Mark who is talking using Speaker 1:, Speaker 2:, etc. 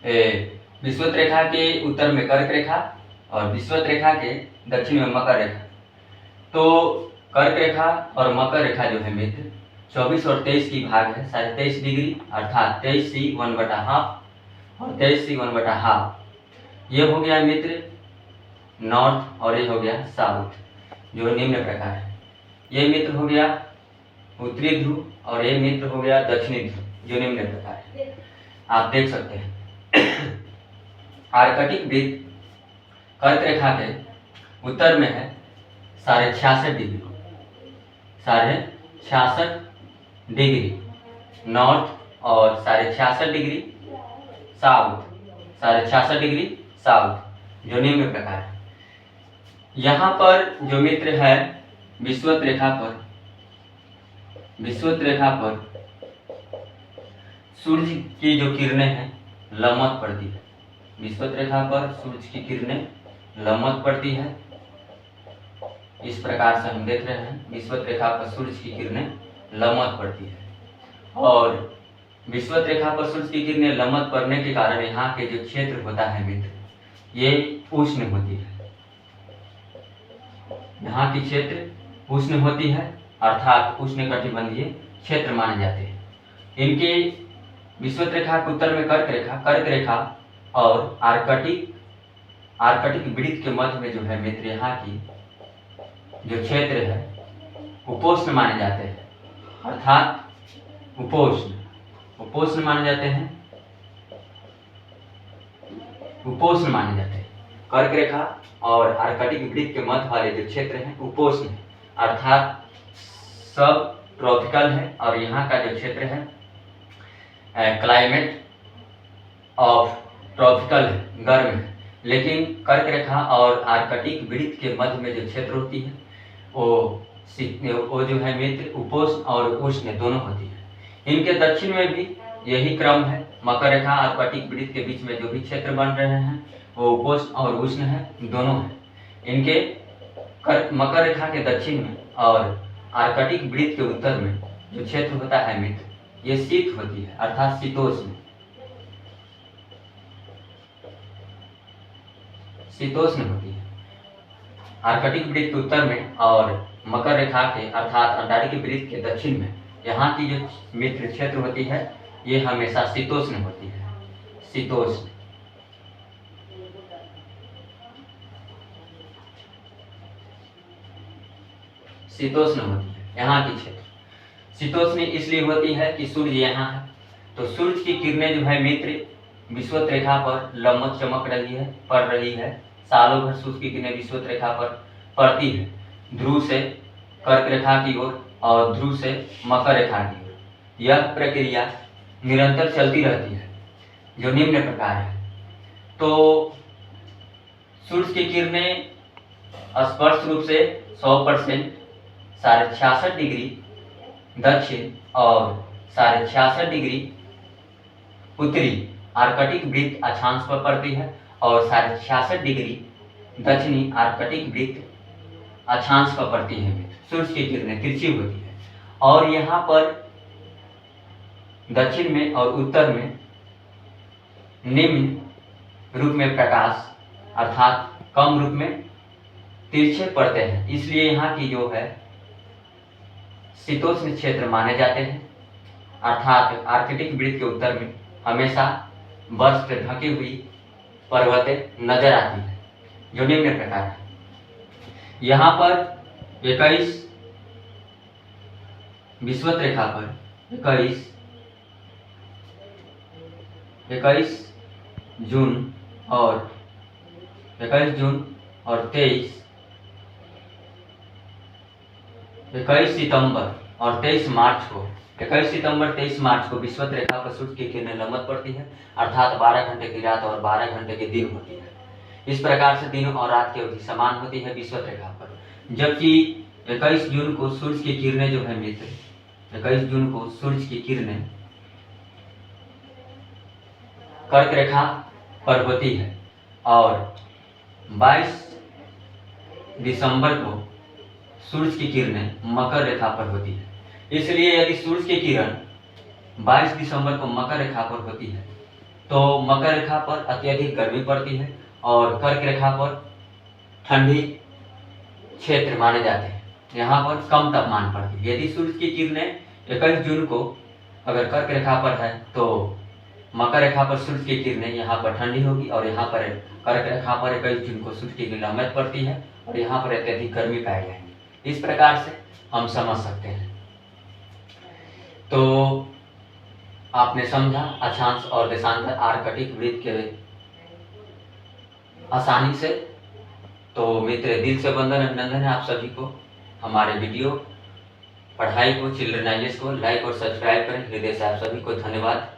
Speaker 1: विषुवत रेखा के उत्तर में कर्क रेखा और विषुवत रेखा के दक्षिण में मकर रेखा। तो कर्क रेखा और मकर रेखा जो है मित्र 24 और 23 की भाग है 23.5 डिग्री, अर्थात 23C 1/2 और 23C 1/2। ये हो गया मित्र नॉर्थ और ये हो गया साउथ जो निम्न प्रकार है। ये मित्र हो गया उत्तरी ध्रुव और ये मित्र हो गया दक्षिणी ध्रुव जो निम्न प्रकार है। आप देख सकते हैं आर्कटिक वृत्त कर्क रेखा के उत्तर में है 66.5 डिग्री, 66.5 डिग्री नॉर्थ और 66.5 डिग्री साउथ, 66.5 डिग्री साउथ जो निम्न प्रकार है। यहाँ पर जो मित्र है विषुवत रेखा पर सूर्य की जो किरणें हैं लंबवत पड़ती है। विषुवत रेखा पर सूर्य की किरणें लंबवत पड़ती है। इस प्रकार से हम देख रहे हैं विषुवत रेखा पर सूर्य की किरणें लंबवत पड़ती है और विषुवत रेखा पर सूर्य की किरणें लंबवत पड़ने के कारण यहाँ के जो क्षेत्र होता है मित्र ये उष्ण होती है। यहाँ की क्षेत्र उष्ण होती है अर्थात उष्णकटिबंधीय क्षेत्र माने जाते हैं। इनके विषुवत रेखा के उत्तर में कर्क रेखा और आर्कटिक वृत्त के मध्य में जो है मित्र यहाँ की जो क्षेत्र है उपोष्ण माने जाते हैं, अर्थात उपोष्ण माने जाते हैं, उपोष्ण माने जाते हैं। कर्क रेखा और आर्कटिक वृत्त के मध्य वाले जो क्षेत्र हैं उपोष्ण है अर्थात सब ट्रॉपिकल है और यहाँ का जो क्षेत्र है क्लाइमेट ऑफ ट्रॉपिकल है, गर्म है। लेकिन कर्क रेखा और आर्कटिक वृत्त के मध्य में जो क्षेत्र होती है वो जो है मित्र उपोष्ण और उष्ण दोनों होती है। इनके दक्षिण में भी यही क्रम है। मकर रेखा आर्कटिक वृत्त के बीच में जो भी क्षेत्र बन रहे हैं वो उपोष्ण और उष्ण है, दोनों है। इनके मकर रेखा के दक्षिण में और आर्कटिक वृत्त के उत्तर में जो क्षेत्र होता है मित्र ये शीत होती है अर्थात शीतोष्ण होती है। आर्कटिक वृत्त के उत्तर में और मकर रेखा के अर्थात अंटार्कटिक वृत्त के दक्षिण में यहाँ की जो मित्र क्षेत्र होती है ये हमेशा शीतोष्ण होती है, शीतोष्ण। होती है यहाँ की क्षेत्र। शीतोष्ण इसलिए होती है कि सूर्य यहाँ है तो सूर्य की किरणें जो है मित्र विषुवत रेखा पर लंबवत चमक रही है, पड़ रही है। सालों भर सूर्य की किरणें विषुवत रेखा पर पड़ती है, ध्रुव से कर्क रेखा की ओर और ध्रुव से मकर रेखा की ओर। यह प्रक्रिया निरंतर चलती रहती है जो निम्न प्रकार है। तो सूर्य की किरणें स्पष्ट रूप से 100% 66.5 डिग्री दक्षिण और 66.5 डिग्री उत्तरी आर्कटिक वृत्त अक्षांश पर पड़ती है और 66.5 डिग्री दक्षिणी आर्कटिक वृत्त अक्षांश पर पड़ती है। सूर्य की किरणें तिरछी होती है और यहाँ पर दक्षिण में और उत्तर में निम्न रूप में प्रकाश अर्थात कम रूप में तिरछे पड़ते हैं, इसलिए यहाँ की जो है शीतोष्ण क्षेत्र माने जाते हैं। अर्थात आर्कटिक वृत्त के उत्तर में हमेशा बर्फ से ढकी हुई पर्वतें नजर आती है जो निम्न प्रकार है। यहाँ पर 21 विषुवत रेखा पर 21 जून और 21 सितंबर और 23 मार्च को 21 सितंबर 23 मार्च को विषुवत रेखा पर सूर्य की किरणें लंबवत पड़ती है अर्थात 12 घंटे की रात और 12 घंटे के दिन होती है। इस प्रकार से दिन और रात की अवधि समान होती है विषुवत रेखा पर। जबकि 21 जून को सूर्य की किरणें जो है मित्र 21 जून को सूर्य की किरणें कर्क रेखा पर होती है और 22 दिसंबर को सूर्य की किरणें मकर रेखा पर होती है। इसलिए यदि सूर्य की किरण 22 दिसंबर को मकर रेखा पर होती है तो मकर रेखा पर अत्यधिक गर्मी पड़ती है और कर्क रेखा पर ठंडी क्षेत्र माने जाते हैं। यहाँ पर कम तापमान पड़ती है। यदि सूर्य की किरणें 21 जून को अगर कर्क रेखा पर है तो मकर रेखा पर सूर्य की किरणें यहाँ पर ठंडी होगी और यहाँ पर कर्क रेखा पर 21 जून को सूर्य की किरणें अमित पड़ती है और यहाँ पर अत्यधिक गर्मी पाई जाएंगी। इस प्रकार से हम समझ सकते हैं। तो आपने समझा अक्षांश और देशांतर आर्कटिक वृत्त के आसानी से। तो मित्र, दिल से वंदन अभिनंदन है आप सभी को। हमारे वीडियो पढ़ाई को, चिल्ड्रनाइजेशन को लाइक और सब्सक्राइब करें। हृदय से आप सभी को धन्यवाद।